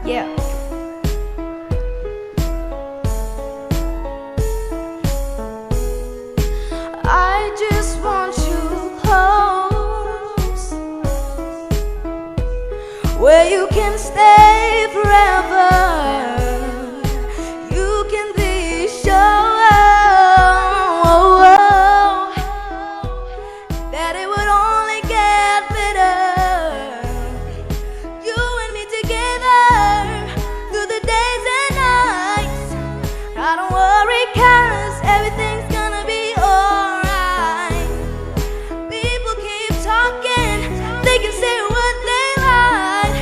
Yeah. I just want you close, where you can stay forever. You can be sure that it would only get better. You and me together through the days and nights. I don't worry, 'cause everything's gonna be alright. People keep talking, they can say what they like,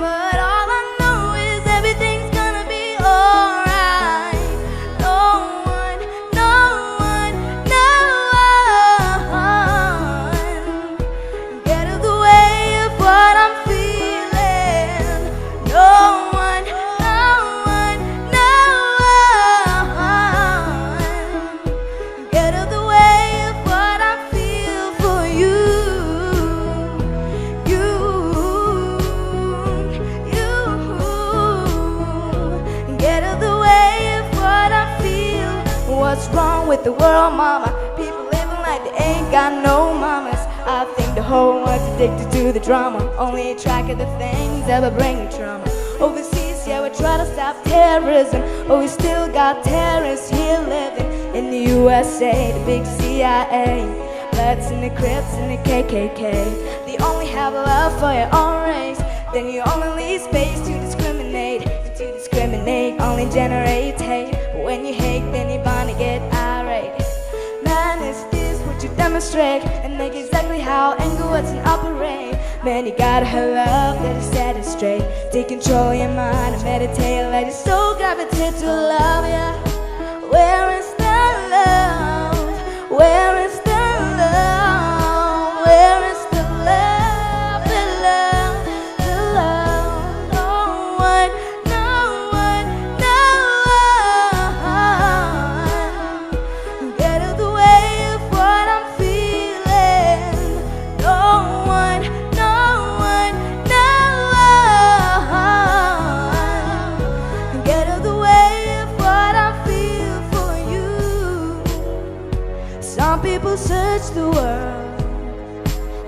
but all I know is everything's gonna be alright. No one, no one, no one get in the way of what I'm feeling. No one, no one, no one get in the way of what I feel for you. You get in the way of what I feel. What's wrong with the world, mama? People living like they ain't got no mamas. I think the whole world's addicted to the drama, only track of the things that will bring you trauma. Overseas, yeah, we try to stop terrorism, but we still got terrorists here living in the USA, the big CIA, Bloods and the Crips and the KKK. They only have love for your own race, then you only leave space to discriminate. And to discriminate only generates hate, but when you hate, then you're bound to get irate. Man, is this what you demonstrate? And think exactly how anger works and operate. Man, you gotta have love that is set it straight. Take control of your mind and meditate, let your soul gravitate to love, yeah. Where is the love? Where is the love? Where is the love? The love, the love. No one, no one, no one get in the way of what I'm feeling. No one, no one, no one get in the way of what I feel for you. Some people search the world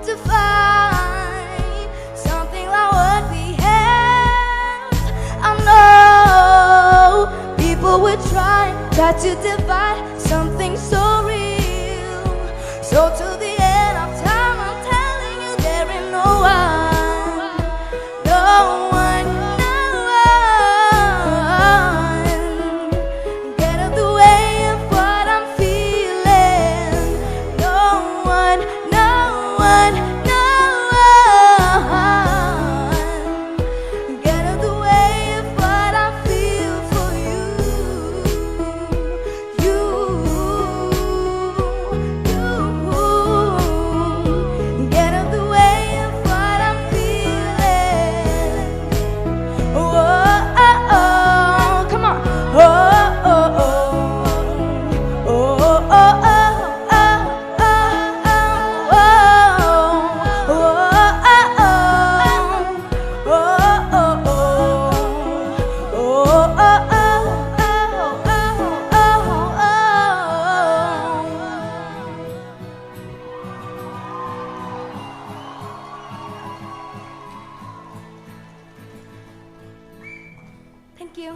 to find something like what we have. I know people would try to divide something so real. So till the end of time, I'm telling you, there ain't no one, no one, no one get in the way of what I'm feeling. No one, no one, no one get in the way of what I feel for you. You get in the way of what I'm feeling. Oh, oh, oh, come on. Oh, oh, oh. Oh, oh, oh, oh, oh, oh, oh, Thank you.